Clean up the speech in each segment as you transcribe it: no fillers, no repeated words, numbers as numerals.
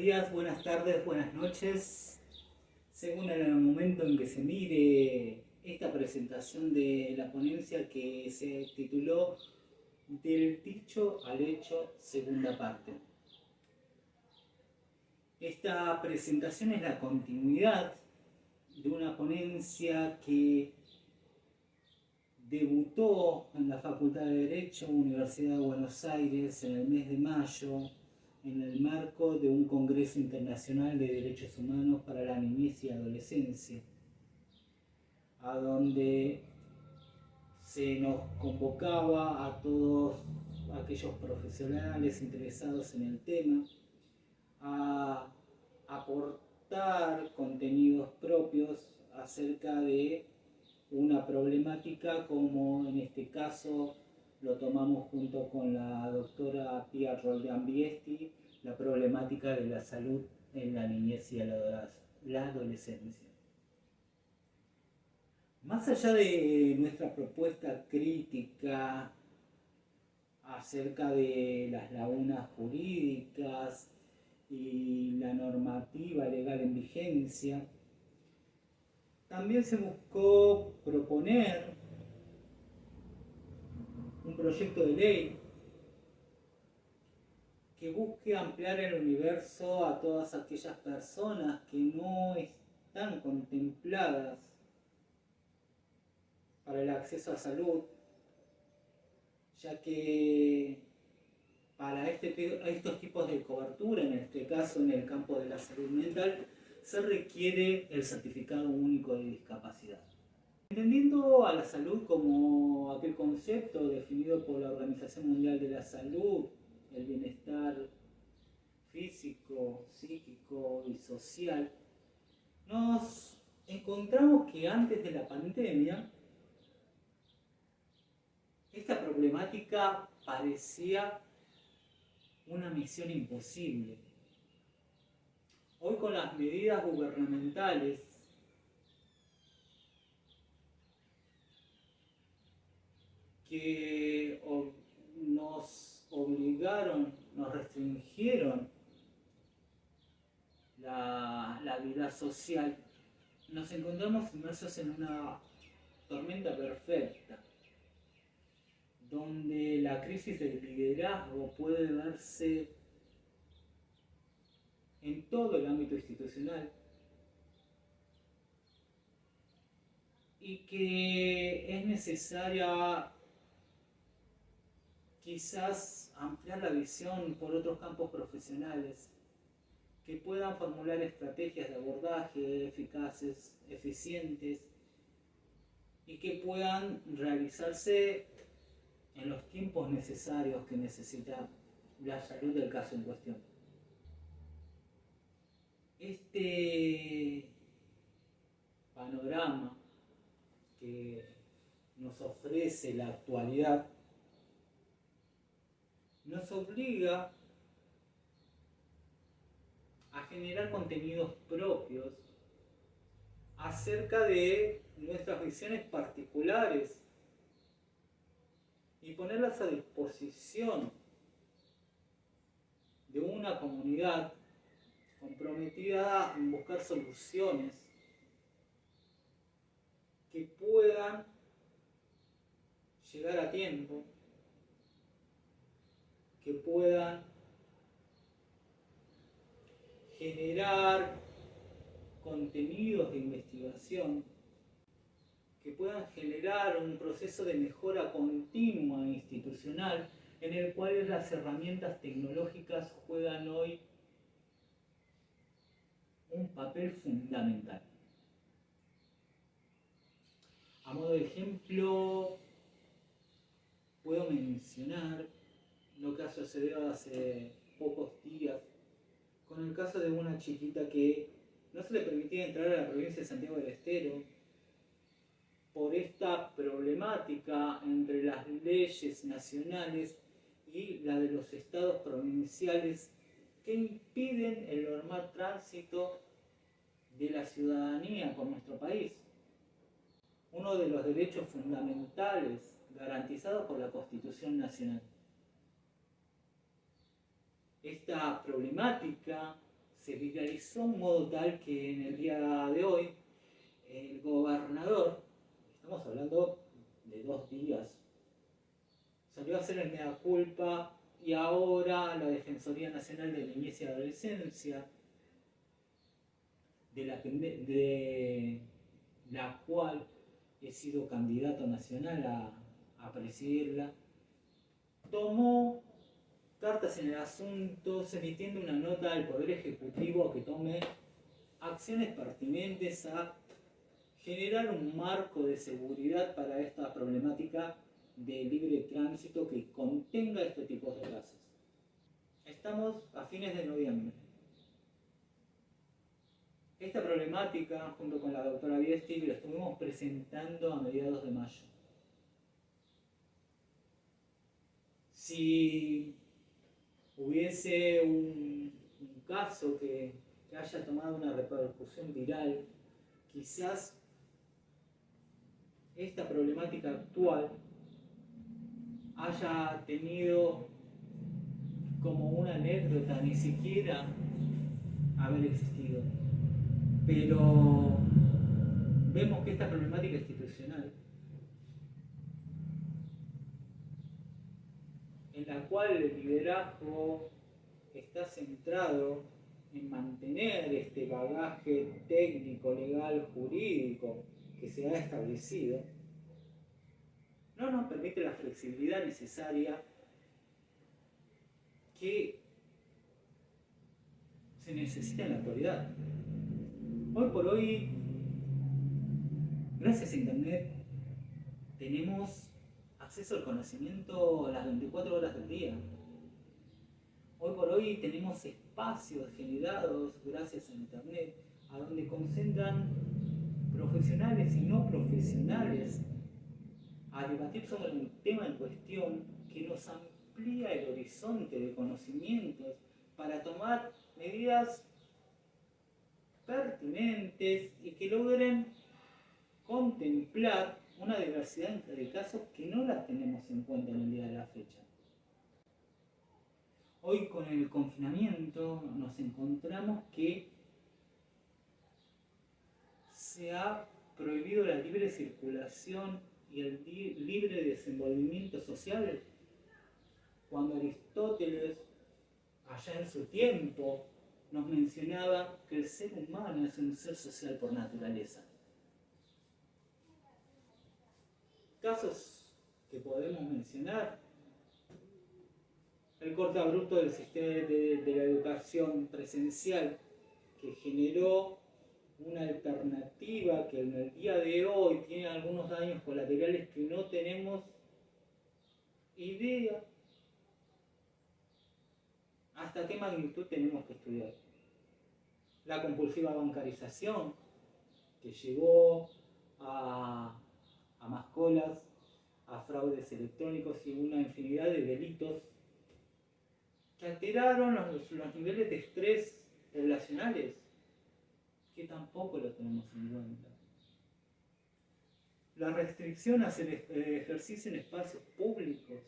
días, buenas tardes, buenas noches, según el momento en que se mire esta presentación de la ponencia que se tituló Del dicho al hecho, segunda parte. Esta presentación es la continuidad de una ponencia que debutó en la Facultad de Derecho, Universidad de Buenos Aires, en el mes de mayo, en el marco de un Congreso Internacional de Derechos Humanos para la Niñez y Adolescencia, a donde se nos convocaba a todos aquellos profesionales interesados en el tema a aportar contenidos propios acerca de una problemática como en este caso lo tomamos junto con la doctora Pia Roldán Viesti, la problemática de la salud en la niñez y la adolescencia. Más allá de nuestra propuesta crítica acerca de las lagunas jurídicas y la normativa legal en vigencia, también se buscó proponer un proyecto de ley que busque ampliar el universo a todas aquellas personas que no están contempladas para el acceso a salud, ya que para estos tipos de cobertura, en este caso en el campo de la salud mental, se requiere el certificado único de discapacidad. Entendiendo a la salud como aquel concepto definido por la Organización Mundial de la Salud, el bienestar físico, psíquico y social, nos encontramos que antes de la pandemia, esta problemática parecía una misión imposible. Hoy con las medidas gubernamentales que nos obligaron, nos restringieron la vida social, nos encontramos inmersos en una tormenta perfecta, donde la crisis del liderazgo puede verse en todo el ámbito institucional y que es necesaria quizás ampliar la visión por otros campos profesionales que puedan formular estrategias de abordaje eficaces, eficientes y que puedan realizarse en los tiempos necesarios que necesita la salud del caso en cuestión. Este panorama que nos ofrece la actualidad nos obliga a generar contenidos propios acerca de nuestras visiones particulares y ponerlas a disposición de una comunidad comprometida en buscar soluciones que puedan llegar a tiempo, que puedan generar contenidos de investigación, que puedan generar un proceso de mejora continua e institucional en el cual las herramientas tecnológicas juegan hoy un papel fundamental. A modo de ejemplo, puedo mencionar lo que sucedió hace pocos días con el caso de una chiquita que no se le permitía entrar a la provincia de Santiago del Estero por esta problemática entre las leyes nacionales y la de los estados provinciales que impiden el normal tránsito de la ciudadanía por nuestro país. Uno de los derechos fundamentales garantizados por la Constitución Nacional. Esta problemática se viralizó un modo tal que en el día de hoy el gobernador, estamos hablando de 2 días, salió a hacer el mea culpa y ahora la Defensoría Nacional de Niñez y Adolescencia, de la cual he sido candidato nacional a presidirla, tomó cartas en el asunto, emitiendo una nota al Poder Ejecutivo que tome acciones pertinentes a generar un marco de seguridad para esta problemática de libre tránsito que contenga este tipo de casos. Estamos a fines de noviembre. Esta problemática, junto con la doctora Viesti, la estuvimos presentando a mediados de mayo. Si hubiese un caso que haya tomado una repercusión viral, quizás esta problemática actual haya tenido como una anécdota, ni siquiera haber existido. Pero vemos que esta problemática institucional, en la cual el liderazgo está centrado en mantener este bagaje técnico, legal, jurídico que se ha establecido, no nos permite la flexibilidad necesaria que se necesita en la actualidad. Hoy por hoy, gracias a Internet, tenemos acceso al conocimiento a las 24 horas del día. Hoy por hoy tenemos espacios generados gracias a Internet, a donde concentran profesionales y no profesionales a debatir sobre un tema en cuestión que nos amplía el horizonte de conocimientos para tomar medidas pertinentes y que logren contemplar una diversidad de casos que no las tenemos en cuenta en el día de la fecha. Hoy con el confinamiento nos encontramos que se ha prohibido la libre circulación y el libre desenvolvimiento social, cuando Aristóteles, allá en su tiempo, nos mencionaba que el ser humano es un ser social por naturaleza. Casos que podemos mencionar: el corte abrupto del sistema de la educación presencial, que generó una alternativa que en el día de hoy tiene algunos daños colaterales que no tenemos idea hasta qué magnitud tenemos que estudiar. La compulsiva bancarización, que llevó a más colas, a fraudes electrónicos y una infinidad de delitos que alteraron los niveles de estrés poblacionales, que tampoco lo tenemos en cuenta. La restricción hacia el ejercicio en espacios públicos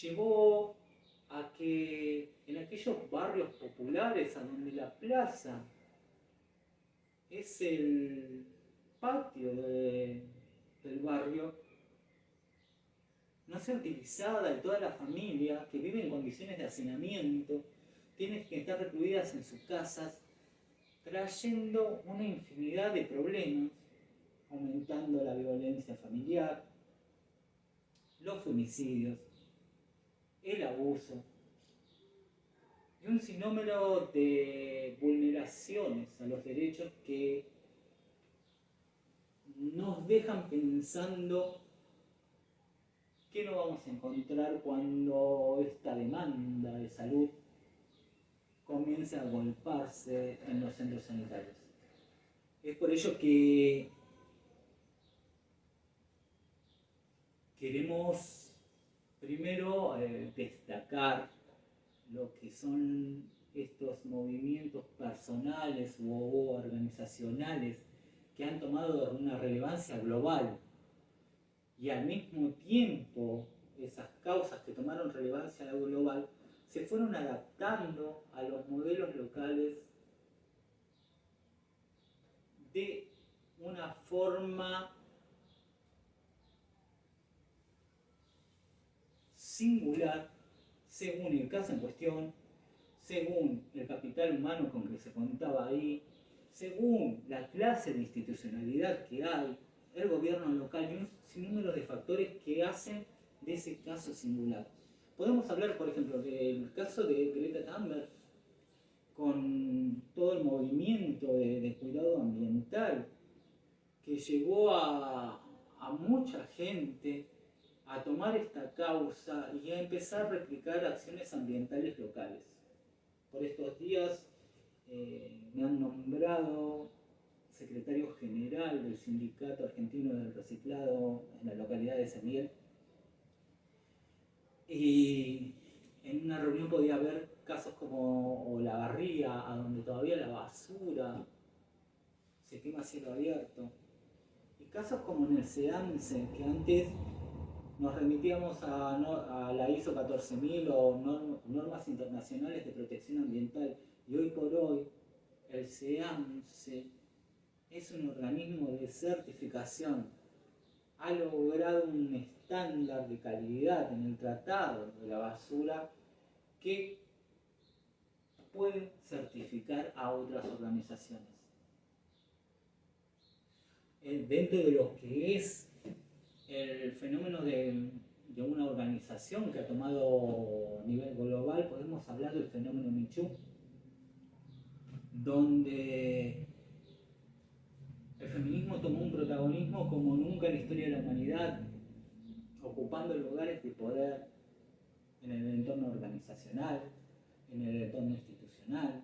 llevó a que en aquellos barrios populares, a donde la plaza es el patio del barrio, no sea utilizada y toda la familia que vive en condiciones de hacinamiento tiene que estar recluidas en sus casas, trayendo una infinidad de problemas, aumentando la violencia familiar, los femicidios, el abuso y un sinnúmero de vulneraciones a los derechos que nos dejan pensando qué no vamos a encontrar cuando esta demanda de salud comience a golparse en los centros sanitarios. Es por ello que queremos primero destacar lo que son estos movimientos personales u organizacionales que han tomado una relevancia global, y al mismo tiempo esas causas que tomaron relevancia global se fueron adaptando a los modelos locales de una forma singular, según el caso en cuestión, según el capital humano con que se contaba ahí, según la clase de institucionalidad que hay, el gobierno local y un sinnúmero de factores que hacen de ese caso singular. Podemos hablar, por ejemplo, del caso de Greta Thunberg, con todo el movimiento de cuidado ambiental, que llevó a mucha gente a tomar esta causa y a empezar a replicar acciones ambientales locales. Por estos días me han nombrado secretario general del Sindicato Argentino del Reciclado en la localidad de San Miguel. Y en una reunión podía haber casos como Olavarría, a donde todavía la basura se quema a cielo abierto. Y casos como en el SEAMSE, que antes nos remitíamos a la ISO 14000 o normas internacionales de protección ambiental. Y hoy por hoy el SEAMSE es un organismo de certificación. Ha logrado un estándar de calidad en el tratado de la basura que puede certificar a otras organizaciones. Dentro de lo que es el fenómeno de una organización que ha tomado a nivel global, podemos hablar del fenómeno Me Too, donde el feminismo tomó un protagonismo como nunca en la historia de la humanidad, ocupando lugares de poder en el entorno organizacional, en el entorno institucional,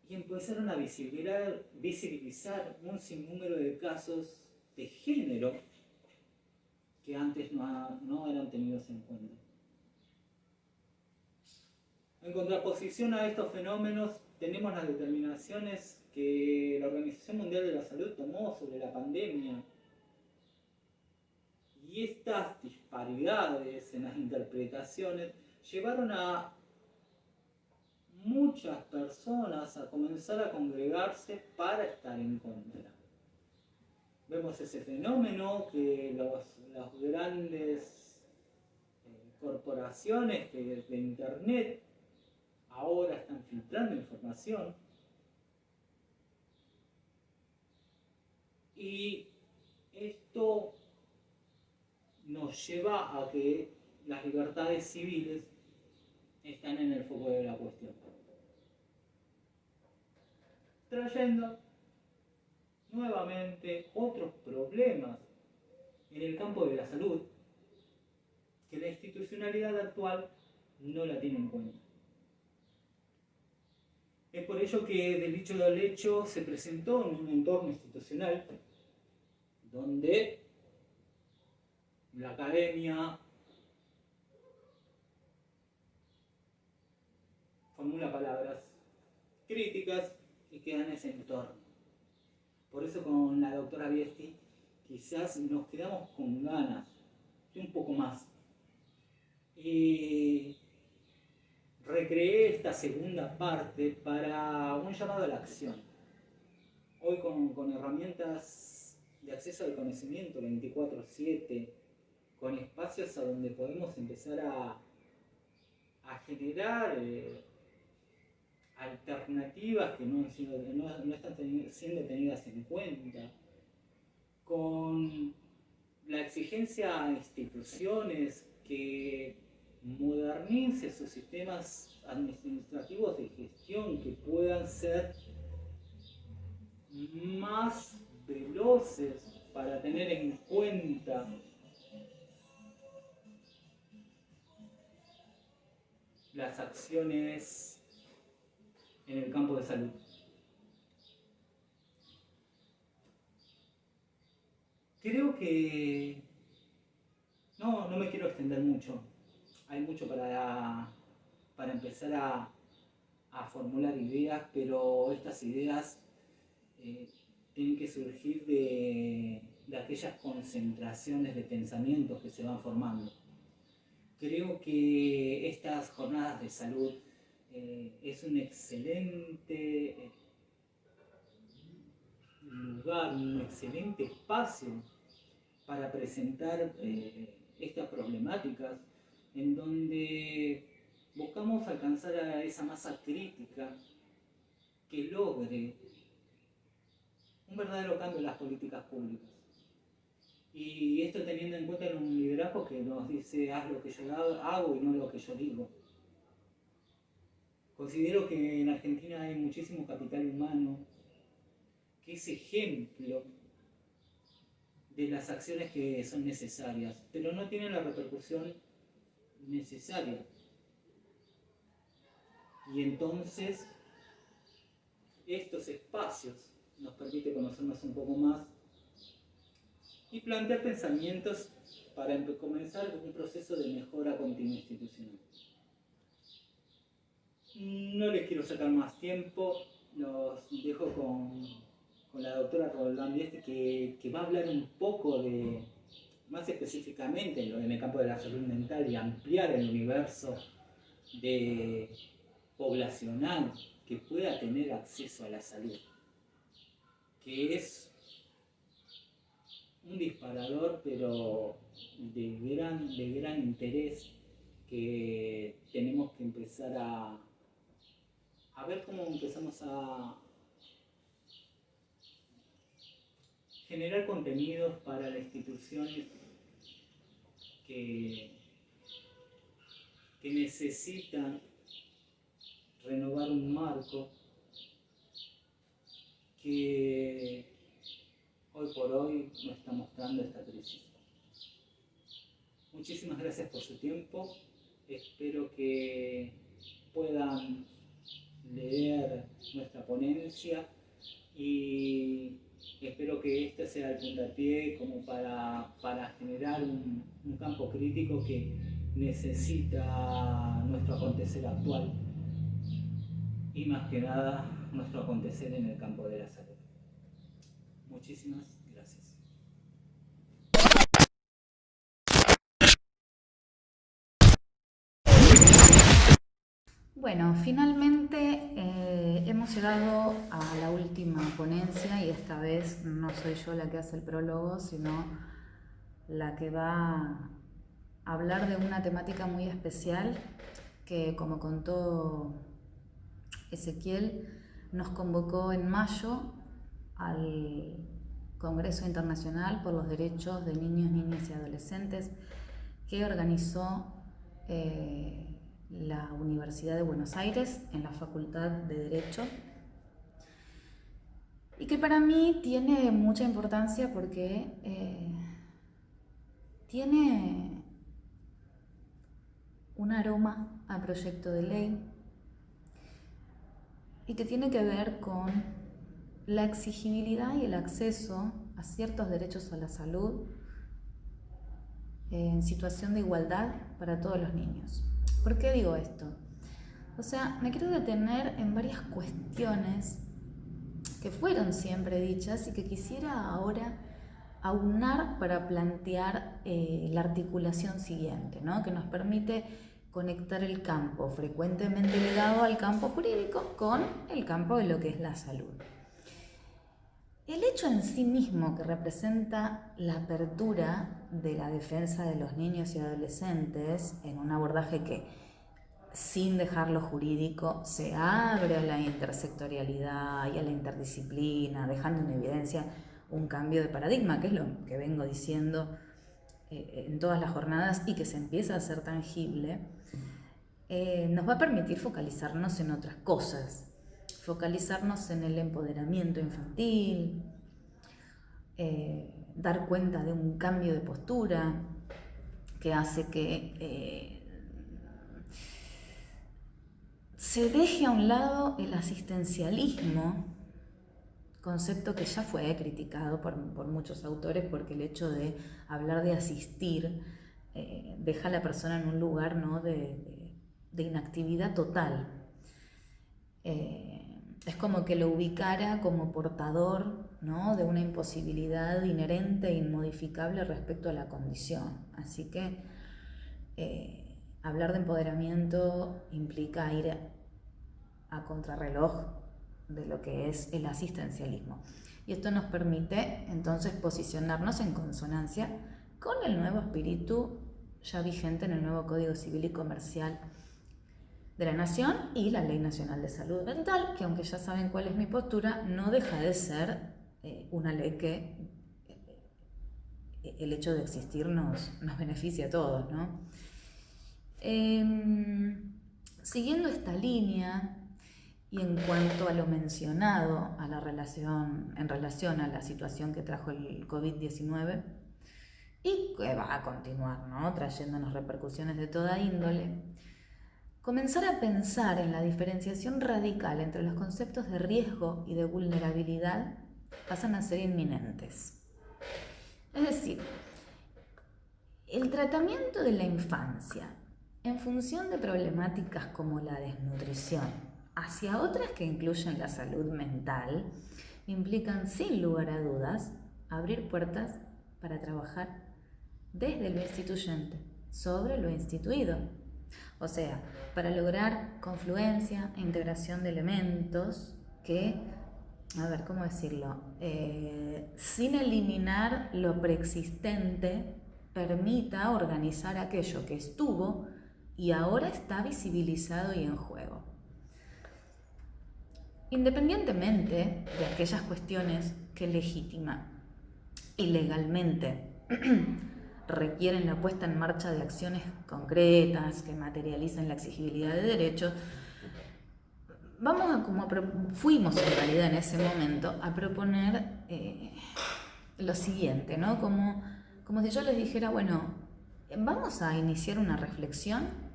y empezaron a visibilizar un sinnúmero de casos de género que antes no eran tenidos en cuenta. En contraposición a estos fenómenos, tenemos las determinaciones que la Organización Mundial de la Salud tomó sobre la pandemia. Y estas disparidades en las interpretaciones llevaron a muchas personas a comenzar a congregarse para estar en contra. Vemos ese fenómeno que las grandes corporaciones que de Internet ahora están filtrando información y esto nos lleva a que las libertades civiles están en el foco de la cuestión, trayendo nuevamente otros problemas en el campo de la salud que la institucionalidad actual no la tiene en cuenta. Es por ello que del dicho al hecho se presentó en un entorno institucional donde la academia formula palabras críticas y queda en ese entorno. Por eso con la doctora Viesti quizás nos quedamos con ganas de un poco más. Y recreé esta segunda parte para un llamado a la acción. Hoy con herramientas de acceso al conocimiento 24/7, con espacios a donde podemos empezar a generar alternativas que no están siendo tenidas en cuenta, con la exigencia a instituciones que modernicen sus sistemas administrativos de gestión, que puedan ser más veloces para tener en cuenta las acciones en el campo de salud. Creo que no me quiero extender mucho. Hay mucho para empezar a formular ideas, pero estas ideas tienen que surgir de aquellas concentraciones de pensamientos que se van formando. Creo que estas jornadas de salud es un excelente lugar, un excelente espacio para presentar estas problemáticas, en donde buscamos alcanzar a esa masa crítica que logre un verdadero cambio en las políticas públicas. Y esto teniendo en cuenta un liderazgo que nos dice haz lo que yo hago y no lo que yo digo. Considero que en Argentina hay muchísimo capital humano que es ejemplo de las acciones que son necesarias, pero no tienen la repercusión necesaria. Y entonces estos espacios nos permiten conocernos un poco más y plantear pensamientos para comenzar un proceso de mejora continua institucional. No les quiero sacar más tiempo, los dejo con la doctora Roldán Vieste, que va a hablar un poco de, más específicamente en el campo de la salud mental, y ampliar el universo de poblacional que pueda tener acceso a la salud, que es un disparador, pero de gran interés, que tenemos que empezar a ver cómo empezamos a generar contenidos para las instituciones que necesitan renovar un marco que hoy por hoy nos está mostrando esta crisis. Muchísimas gracias por su tiempo. Espero que puedan leer nuestra ponencia y espero que este sea el puntapié como para generar un campo crítico que necesita nuestro acontecer actual y más que nada nuestro acontecer en el campo de la salud. Muchísimas gracias. Bueno, finalmente hemos llegado a la última ponencia y esta vez no soy yo la que hace el prólogo, sino la que va a hablar de una temática muy especial que, como contó Ezequiel, nos convocó en mayo al Congreso Internacional por los Derechos de Niños, Niñas y Adolescentes que organizó la Universidad de Buenos Aires en la Facultad de Derecho, y que para mí tiene mucha importancia porque tiene un aroma a proyecto de ley y que tiene que ver con la exigibilidad y el acceso a ciertos derechos a la salud en situación de igualdad para todos los niños. ¿Por qué digo esto? O sea, me quiero detener en varias cuestiones que fueron siempre dichas y que quisiera ahora aunar para plantear la articulación siguiente, ¿no? Que nos permite conectar el campo frecuentemente ligado al campo jurídico con el campo de lo que es la salud. El hecho en sí mismo que representa la apertura de la defensa de los niños y adolescentes en un abordaje que, sin dejar lo jurídico, se abre a la intersectorialidad y a la interdisciplina, dejando en evidencia un cambio de paradigma, que es lo que vengo diciendo en todas las jornadas y que se empieza a hacer tangible, nos va a permitir focalizarnos en otras cosas, focalizarnos en el empoderamiento infantil, dar cuenta de un cambio de postura que hace que se deje a un lado el asistencialismo, concepto que ya fue criticado por muchos autores, porque el hecho de hablar de asistir deja a la persona en un lugar, ¿no?, de inactividad total. Es como que lo ubicara como portador, ¿no?, de una imposibilidad inherente e inmodificable respecto a la condición. Así que hablar de empoderamiento implica ir a contrarreloj de lo que es el asistencialismo. Y esto nos permite entonces posicionarnos en consonancia con el nuevo espíritu ya vigente en el nuevo Código Civil y Comercial de la Nación y la Ley Nacional de Salud Mental, que aunque ya saben cuál es mi postura, no deja de ser una ley que el hecho de existir nos beneficia a todos, ¿no? Siguiendo esta línea y en cuanto a lo mencionado en relación a la situación que trajo el COVID-19 y que va a continuar, ¿no?, trayéndonos repercusiones de toda índole, comenzar a pensar en la diferenciación radical entre los conceptos de riesgo y de vulnerabilidad pasan a ser inminentes. Es decir, el tratamiento de la infancia en función de problemáticas como la desnutrición hacia otras que incluyen la salud mental implican sin lugar a dudas abrir puertas para trabajar desde lo instituyente sobre lo instituido. O sea, para lograr confluencia e integración de elementos que, a ver, ¿cómo decirlo? Sin eliminar lo preexistente, permita organizar aquello que estuvo y ahora está visibilizado y en juego. Independientemente de aquellas cuestiones que legítima y legalmente requieren la puesta en marcha de acciones concretas que materialicen la exigibilidad de derechos, fuimos en realidad en ese momento a proponer lo siguiente, ¿no? Como si yo les dijera, bueno, vamos a iniciar una reflexión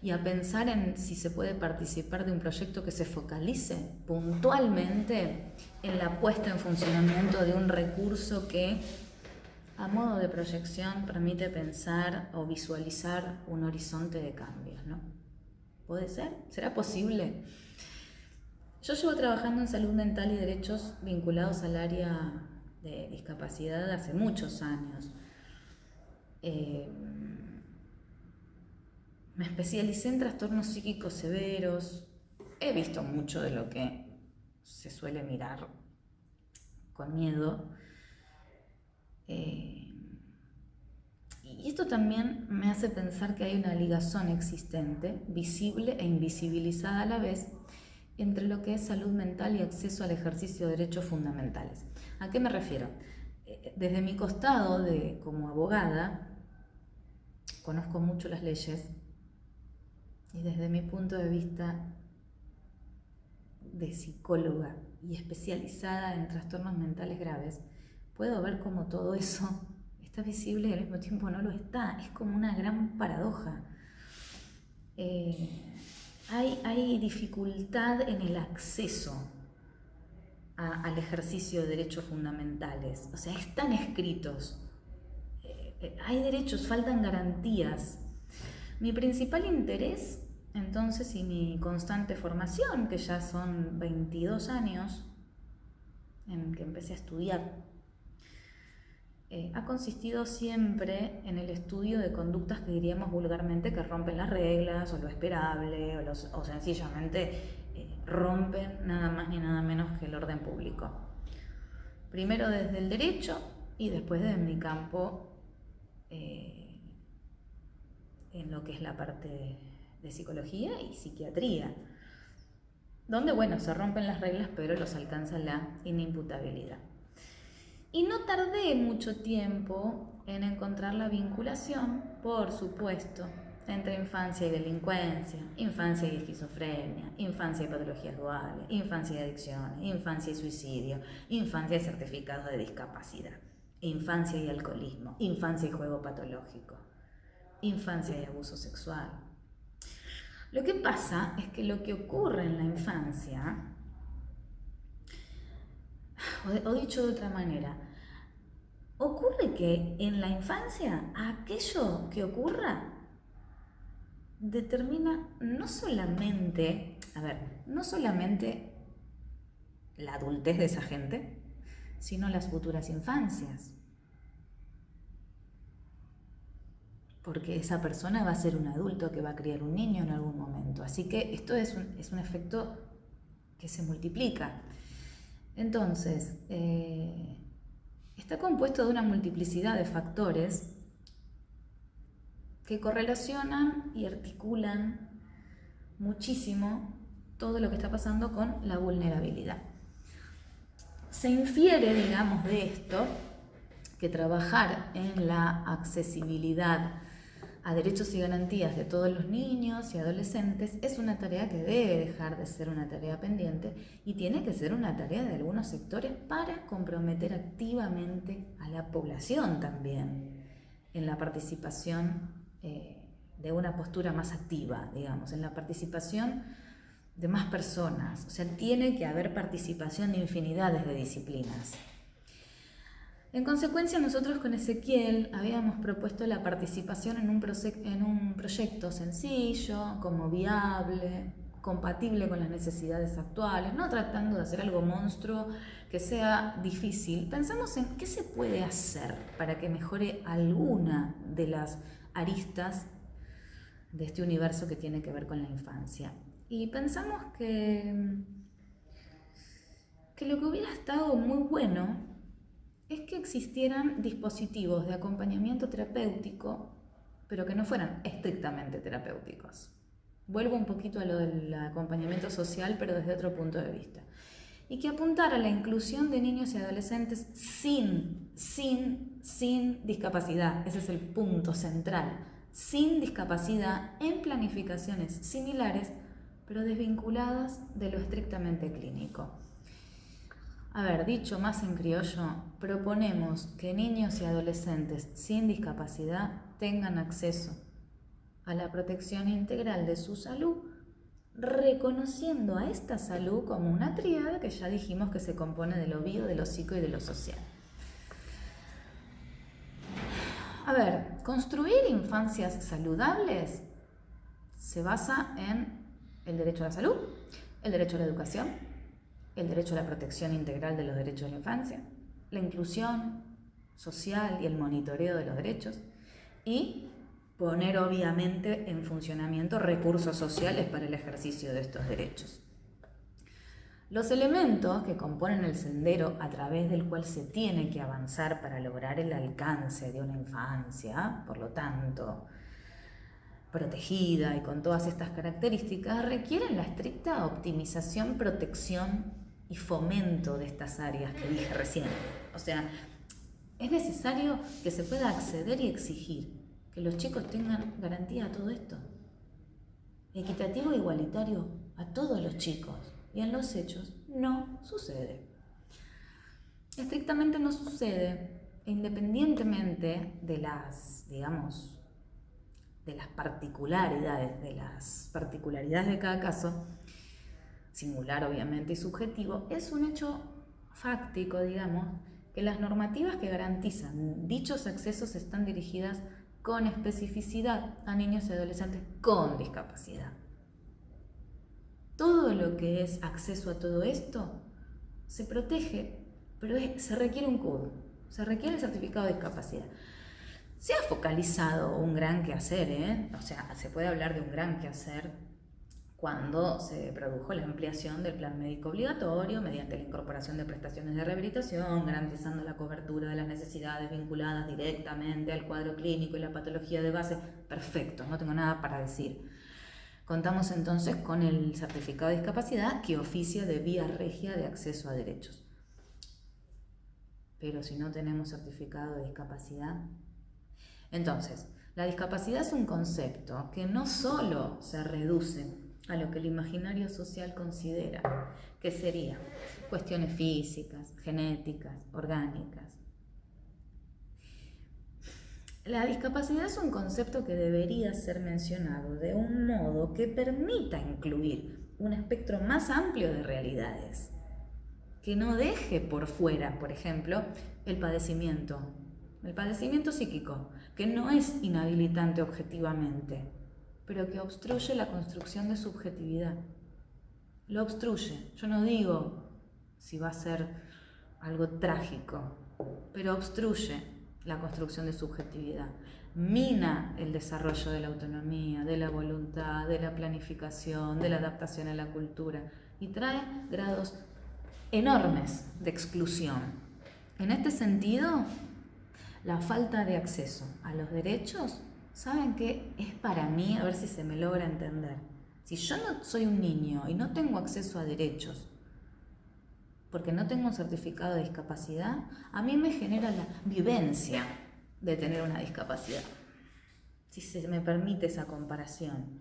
y a pensar en si se puede participar de un proyecto que se focalice puntualmente en la puesta en funcionamiento de un recurso que, a modo de proyección, permite pensar o visualizar un horizonte de cambios, ¿no? ¿Puede ser? ¿Será posible? Yo llevo trabajando en salud mental y derechos vinculados al área de discapacidad hace muchos años. Me especialicé en trastornos psíquicos severos. He visto mucho de lo que se suele mirar con miedo. Y esto también me hace pensar que hay una ligazón existente, visible e invisibilizada a la vez, entre lo que es salud mental y acceso al ejercicio de derechos fundamentales. ¿A qué me refiero? Desde mi costado como abogada, conozco mucho las leyes y desde mi punto de vista de psicóloga y especializada en trastornos mentales graves, puedo ver cómo todo eso está visible y al mismo tiempo no lo está. Es como una gran paradoja. Hay dificultad en el acceso al ejercicio de derechos fundamentales. O sea, están escritos. Hay derechos, faltan garantías. Mi principal interés, entonces, y mi constante formación, que ya son 22 años en que empecé a estudiar, ha consistido siempre en el estudio de conductas que diríamos vulgarmente que rompen las reglas o lo esperable o sencillamente rompen nada más ni nada menos que el orden público. Primero desde el derecho y después desde mi campo en lo que es la parte de psicología y psiquiatría, donde, bueno, se rompen las reglas pero los alcanza la inimputabilidad. Y no tardé mucho tiempo en encontrar la vinculación, por supuesto, entre infancia y delincuencia, infancia y esquizofrenia, infancia y patologías duales, infancia y adicciones, infancia y suicidio, infancia y certificados de discapacidad, infancia y alcoholismo, infancia y juego patológico, infancia y abuso sexual. Lo que pasa es que lo que ocurre en la infancia, o dicho de otra manera, ocurre que en la infancia aquello que ocurra determina no solamente la adultez de esa gente, sino las futuras infancias. porque esa persona va a ser un adulto que va a criar un niño en algún momento. Así que esto es un efecto que se multiplica. Entonces, está compuesto de una multiplicidad de factores que correlacionan y articulan muchísimo todo lo que está pasando con la vulnerabilidad. Se infiere, digamos, de esto, que trabajar en la accesibilidad a derechos y garantías de todos los niños y adolescentes es una tarea que debe dejar de ser una tarea pendiente y tiene que ser una tarea de algunos sectores para comprometer activamente a la población también en la participación de una postura más activa, digamos, en la participación de más personas. O sea, tiene que haber participación de infinidades de disciplinas. En consecuencia, nosotros con Ezequiel habíamos propuesto la participación en un proyecto sencillo, como viable, compatible con las necesidades actuales, no tratando de hacer algo monstruo que sea difícil. Pensamos en qué se puede hacer para que mejore alguna de las aristas de este universo que tiene que ver con la infancia. Y pensamos que lo que hubiera estado muy bueno es que existieran dispositivos de acompañamiento terapéutico, pero que no fueran estrictamente terapéuticos. Vuelvo un poquito a lo del acompañamiento social, pero desde otro punto de vista. Y que apuntara a la inclusión de niños y adolescentes sin discapacidad. Ese es el punto central. Sin discapacidad en planificaciones similares, pero desvinculadas de lo estrictamente clínico. A ver, dicho más en criollo, proponemos que niños y adolescentes sin discapacidad tengan acceso a la protección integral de su salud, reconociendo a esta salud como una tríada que ya dijimos que se compone de lo bio, de lo psico y de lo social. A ver, construir infancias saludables se basa en el derecho a la salud, el derecho a la educación, el derecho a la protección integral de los derechos de la infancia, la inclusión social y el monitoreo de los derechos y poner obviamente en funcionamiento recursos sociales para el ejercicio de estos derechos. Los elementos que componen el sendero a través del cual se tiene que avanzar para lograr el alcance de una infancia, por lo tanto, protegida y con todas estas características, requieren la estricta optimización, protección y fomento de estas áreas que dije recién. O sea, es necesario que se pueda acceder y exigir que los chicos tengan garantía a todo esto. Equitativo e igualitario a todos los chicos. Y en los hechos no sucede. Estrictamente no sucede, independientemente de las, digamos, de las particularidades de cada caso, singular obviamente y subjetivo, es un hecho fáctico, digamos, que las normativas que garantizan dichos accesos están dirigidas con especificidad a niños y adolescentes con discapacidad. Todo lo que es acceso a todo esto se protege, pero se requiere un CUD, se requiere el certificado de discapacidad. Se ha focalizado un gran quehacer, o sea, se puede hablar de un gran quehacer cuando se produjo la ampliación del plan médico obligatorio mediante la incorporación de prestaciones de rehabilitación, garantizando la cobertura de las necesidades vinculadas directamente al cuadro clínico y la patología de base. Perfecto, no tengo nada para decir. Contamos entonces con el certificado de discapacidad que oficia de vía regia de acceso a derechos. Pero si no tenemos certificado de discapacidad, entonces, la discapacidad es un concepto que no solo se reduce a lo que el imaginario social considera, que serían cuestiones físicas, genéticas, orgánicas. La discapacidad es un concepto que debería ser mencionado de un modo que permita incluir un espectro más amplio de realidades, que no deje por fuera, por ejemplo, el padecimiento psíquico, que no es inhabilitante objetivamente, pero que obstruye la construcción de subjetividad. Lo obstruye. Yo no digo si va a ser algo trágico, pero obstruye la construcción de subjetividad. mina el desarrollo de la autonomía, de la voluntad, de la planificación, de la adaptación a la cultura y trae grados enormes de exclusión. En este sentido, la falta de acceso a los derechos, ¿saben qué? Es para mí, a ver si se me logra entender. Si yo no soy un niño y no tengo acceso a derechos, porque no tengo un certificado de discapacidad, a mí me genera la vivencia de tener una discapacidad, si se me permite esa comparación.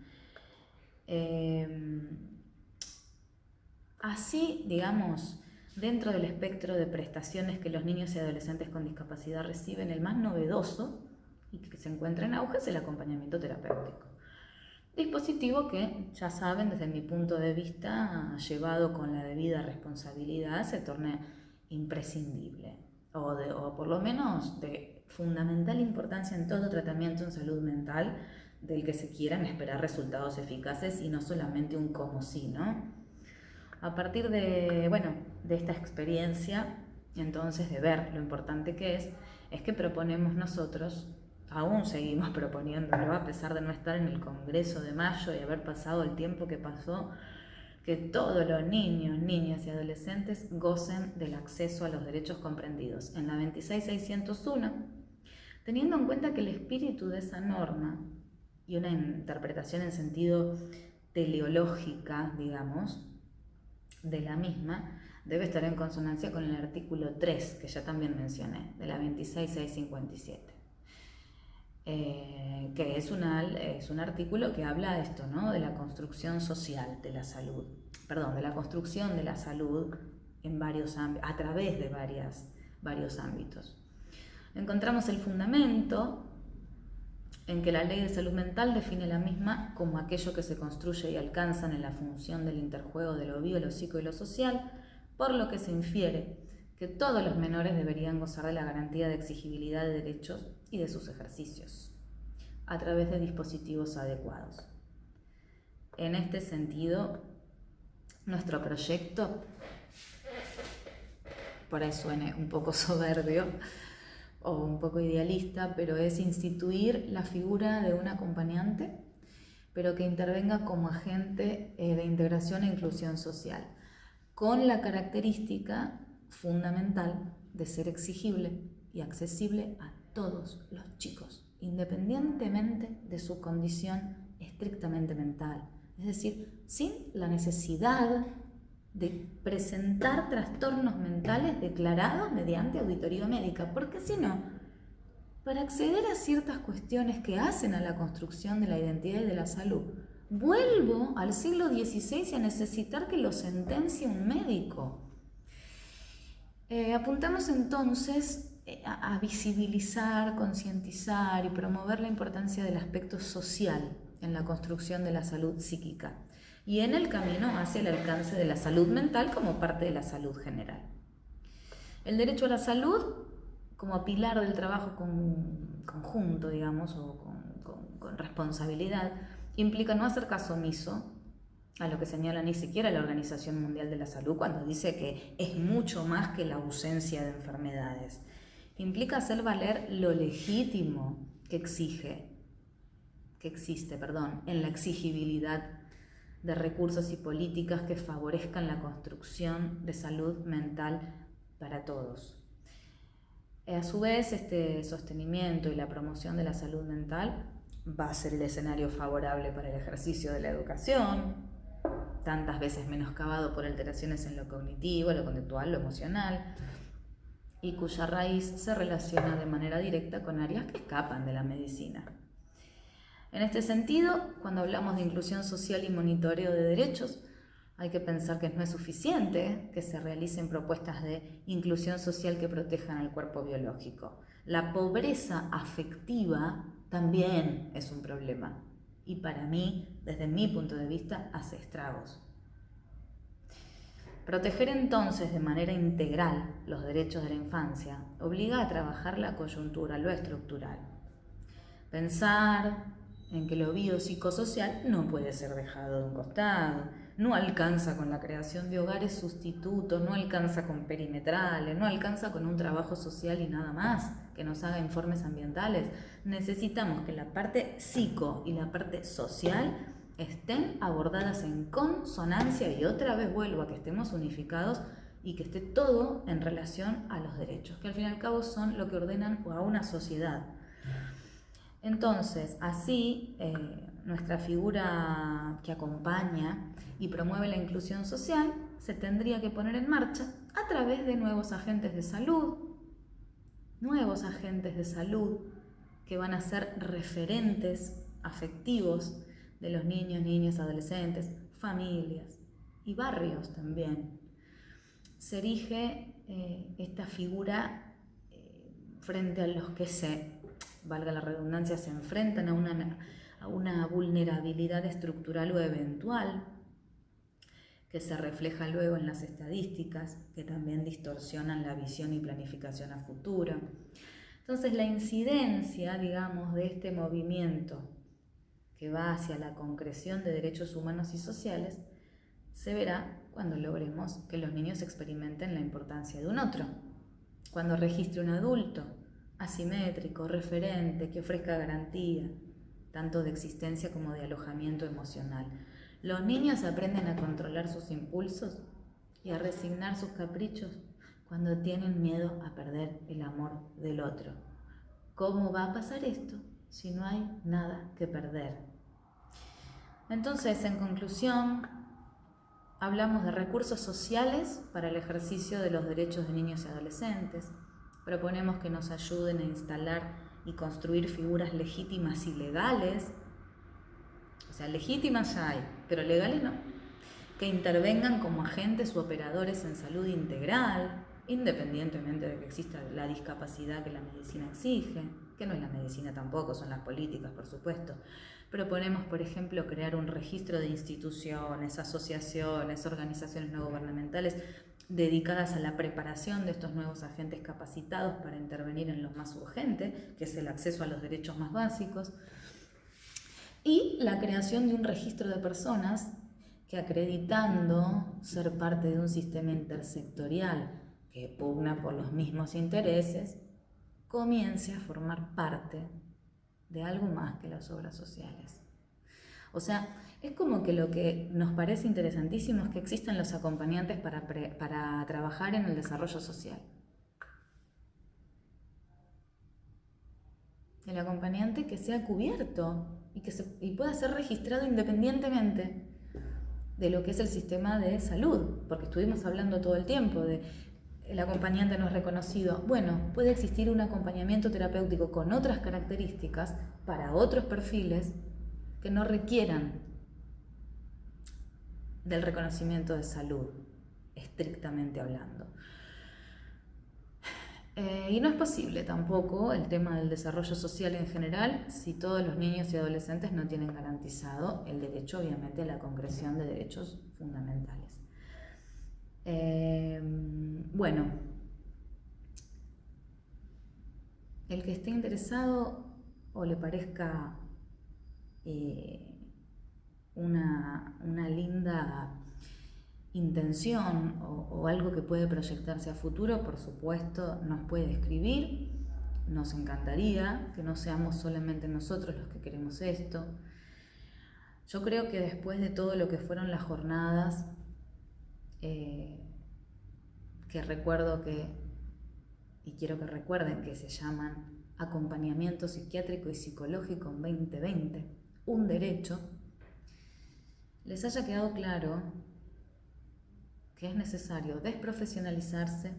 Así, digamos, dentro del espectro de prestaciones que los niños y adolescentes con discapacidad reciben, el más novedoso y que se encuentra en auge es el acompañamiento terapéutico. Dispositivo que, ya saben, desde mi punto de vista, llevado con la debida responsabilidad, se torna imprescindible o por lo menos de fundamental importancia en todo tratamiento en salud mental del que se quieran esperar resultados eficaces y no solamente un como si, ¿no? A partir de esta experiencia, entonces, de ver lo importante que es que proponemos nosotros, aún seguimos proponiéndolo a pesar de no estar en el Congreso de Mayo y haber pasado el tiempo que pasó, que todos los niños, niñas y adolescentes gocen del acceso a los derechos comprendidos en la 26601, teniendo en cuenta que el espíritu de esa norma y una interpretación en sentido teleológica, digamos, de la misma, debe estar en consonancia con el artículo 3, que ya también mencioné, de la 26657. Que es un artículo que habla de esto, ¿no? De la construcción social de la salud, de la construcción de la salud en varios a través de varios ámbitos. Encontramos el fundamento en que la Ley de Salud Mental define la misma como aquello que se construye y alcanza en la función del interjuego de lo biológico y lo social, por lo que se infiere que todos los menores deberían gozar de la garantía de exigibilidad de derechos y de sus ejercicios, a través de dispositivos adecuados. En este sentido, nuestro proyecto, por ahí suene un poco soberbio o un poco idealista, pero es instituir la figura de un acompañante, pero que intervenga como agente de integración e inclusión social, con la característica fundamental de ser exigible y accesible a todos los chicos, independientemente de su condición estrictamente mental, es decir, sin la necesidad de presentar trastornos mentales declarados mediante auditoría médica, porque si no, para acceder a ciertas cuestiones que hacen a la construcción de la identidad y de la salud, vuelvo al siglo XVI y a necesitar que lo sentencie un médico. Apuntamos entonces a visibilizar, concientizar y promover la importancia del aspecto social en la construcción de la salud psíquica y en el camino hacia el alcance de la salud mental como parte de la salud general. El derecho a la salud como pilar del trabajo conjunto, digamos, o con responsabilidad, implica no hacer caso omiso a lo que señala ni siquiera la Organización Mundial de la Salud cuando dice que es mucho más que la ausencia de enfermedades. Implica hacer valer lo legítimo que existe, en la exigibilidad de recursos y políticas que favorezcan la construcción de salud mental para todos. A su vez, este sostenimiento y la promoción de la salud mental va a ser el escenario favorable para el ejercicio de la educación, tantas veces menoscabado por alteraciones en lo cognitivo, lo conductual, lo emocional, y cuya raíz se relaciona de manera directa con áreas que escapan de la medicina. En este sentido, cuando hablamos de inclusión social y monitoreo de derechos, hay que pensar que no es suficiente que se realicen propuestas de inclusión social que protejan al cuerpo biológico. La pobreza afectiva también es un problema y para mí, desde mi punto de vista, hace estragos. Proteger entonces de manera integral los derechos de la infancia obliga a trabajar la coyuntura, lo estructural. Pensar en que lo biopsicosocial no puede ser dejado de un costado, no alcanza con la creación de hogares sustitutos, no alcanza con perimetrales, no alcanza con un trabajo social y nada más, que nos haga informes ambientales. Necesitamos que la parte psico y la parte social estén abordadas en consonancia, y otra vez vuelvo a que estemos unificados y que esté todo en relación a los derechos, que al fin y al cabo son lo que ordenan a una sociedad. Entonces, así, nuestra figura que acompaña y promueve la inclusión social se tendría que poner en marcha a través de nuevos agentes de salud que van a ser referentes afectivos de los niños, niñas, adolescentes, familias y barrios también. Se erige esta figura frente a los que valga la redundancia, se enfrentan a una vulnerabilidad estructural o eventual que se refleja luego en las estadísticas, que también distorsionan la visión y planificación a futuro. Entonces, la incidencia, digamos, de este movimiento que va hacia la concreción de derechos humanos y sociales se verá cuando logremos que los niños experimenten la importancia de un otro, cuando registre un adulto asimétrico, referente, que ofrezca garantía, tanto de existencia como de alojamiento emocional. Los niños aprenden a controlar sus impulsos y a resignar sus caprichos cuando tienen miedo a perder el amor del otro. ¿Cómo va a pasar esto si no hay nada que perder? Entonces, en conclusión, hablamos de recursos sociales para el ejercicio de los derechos de niños y adolescentes. Proponemos que nos ayuden a instalar y construir figuras legítimas y legales. O sea, legítimas ya hay, pero legales no. Que intervengan como agentes u operadores en salud integral, independientemente de que exista la discapacidad que la medicina exige, que no es la medicina tampoco, son las políticas, por supuesto. Proponemos, por ejemplo, crear un registro de instituciones, asociaciones, organizaciones no gubernamentales dedicadas a la preparación de estos nuevos agentes capacitados para intervenir en lo más urgente, que es el acceso a los derechos más básicos, y la creación de un registro de personas que, acreditando ser parte de un sistema intersectorial que pugna por los mismos intereses, comience a formar parte de algo más que las obras sociales. O sea, es como que lo que nos parece interesantísimo es que existan los acompañantes para trabajar en el desarrollo social. El acompañante que sea cubierto y pueda ser registrado independientemente de lo que es el sistema de salud, porque estuvimos hablando todo el tiempo de el acompañante no es reconocido. Bueno, puede existir un acompañamiento terapéutico con otras características para otros perfiles que no requieran del reconocimiento de salud, estrictamente hablando. Y no es posible tampoco el tema del desarrollo social en general si todos los niños y adolescentes no tienen garantizado el derecho, obviamente, a la concreción de derechos fundamentales. Bueno, el que esté interesado o le parezca una linda intención o algo que puede proyectarse a futuro, por supuesto nos puede escribir. Nos encantaría que no seamos solamente nosotros los que queremos esto. Yo creo que después de todo lo que fueron las jornadas, que recuerdo y quiero que recuerden que se llaman Acompañamiento Psiquiátrico y Psicológico en 2020, un derecho, les haya quedado claro que es necesario desprofesionalizarse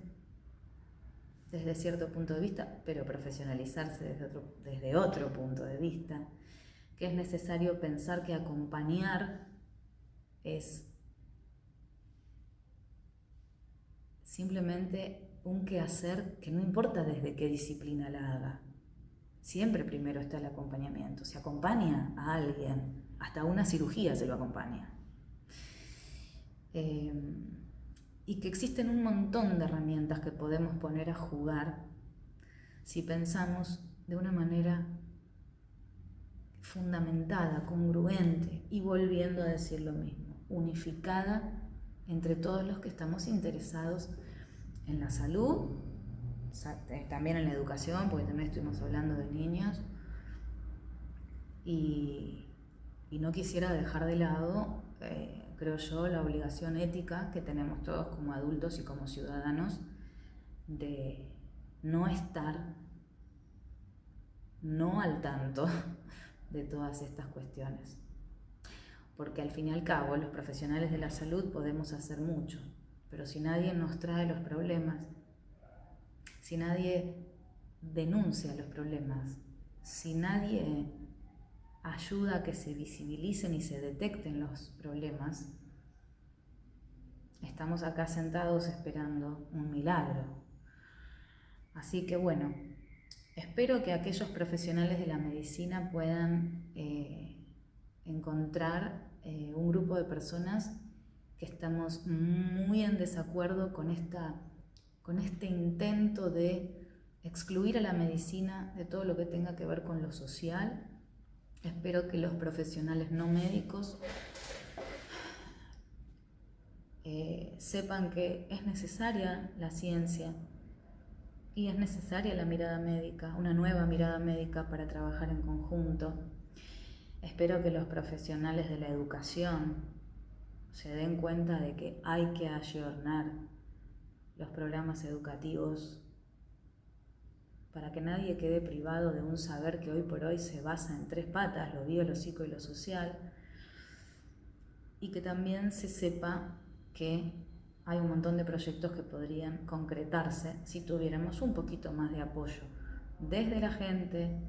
desde cierto punto de vista, pero profesionalizarse desde otro punto de vista, que es necesario pensar que acompañar es simplemente un quehacer que no importa desde qué disciplina la haga. Siempre primero está el acompañamiento. Se acompaña a alguien, hasta una cirugía se lo acompaña. Y que existen un montón de herramientas que podemos poner a jugar si pensamos de una manera fundamentada, congruente, y volviendo a decir lo mismo. unificada entre todos los que estamos interesados en la salud, también en la educación, porque también estuvimos hablando de niños, y no quisiera dejar de lado, creo yo, la obligación ética que tenemos todos como adultos y como ciudadanos de no estar no al tanto de todas estas cuestiones. Porque al fin y al cabo, los profesionales de la salud podemos hacer mucho, pero si nadie nos trae los problemas, si nadie denuncia los problemas, si nadie ayuda a que se visibilicen y se detecten los problemas, estamos acá sentados esperando un milagro. Así que bueno, espero que aquellos profesionales de la medicina puedan encontrar un grupo de personas que estamos muy en desacuerdo con este intento de excluir a la medicina de todo lo que tenga que ver con lo social. Espero que los profesionales no médicos sepan que es necesaria la ciencia y es necesaria la mirada médica, una nueva mirada médica para trabajar en conjunto. Espero que los profesionales de la educación se den cuenta de que hay que ayornar los programas educativos para que nadie quede privado de un saber que hoy por hoy se basa en 3 patas, lo bio, lo psico y lo social, y que también se sepa que hay un montón de proyectos que podrían concretarse si tuviéramos un poquito más de apoyo desde la gente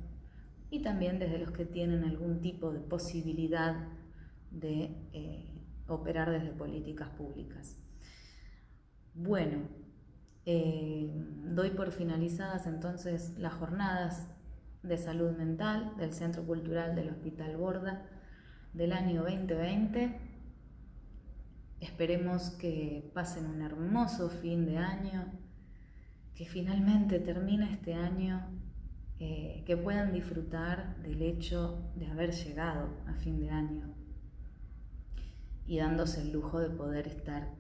y también desde los que tienen algún tipo de posibilidad de operar desde políticas públicas. Bueno, doy por finalizadas entonces las jornadas de salud mental del Centro Cultural del Hospital Borda del año 2020. Esperemos que pasen un hermoso fin de año, que finalmente termine este año, que puedan disfrutar del hecho de haber llegado a fin de año y dándose el lujo de poder estar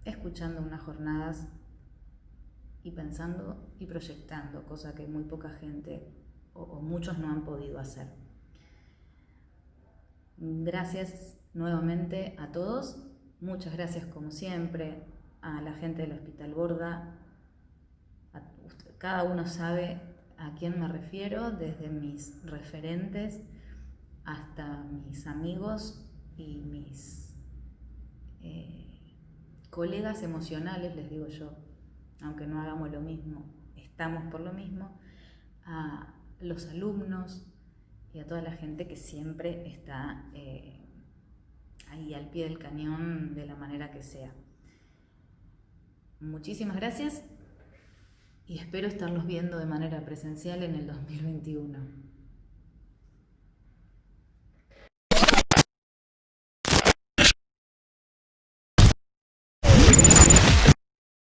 escuchando unas jornadas y pensando y proyectando, cosa que muy poca gente o muchos no han podido hacer. Gracias nuevamente a todos. Muchas gracias como siempre a la gente del Hospital Borda. Cada uno sabe a quién me refiero, desde mis referentes hasta mis amigos y mis colegas emocionales, les digo yo, aunque no hagamos lo mismo, estamos por lo mismo, a los alumnos y a toda la gente que siempre está ahí al pie del cañón de la manera que sea. Muchísimas gracias y espero estarlos viendo de manera presencial en el 2021.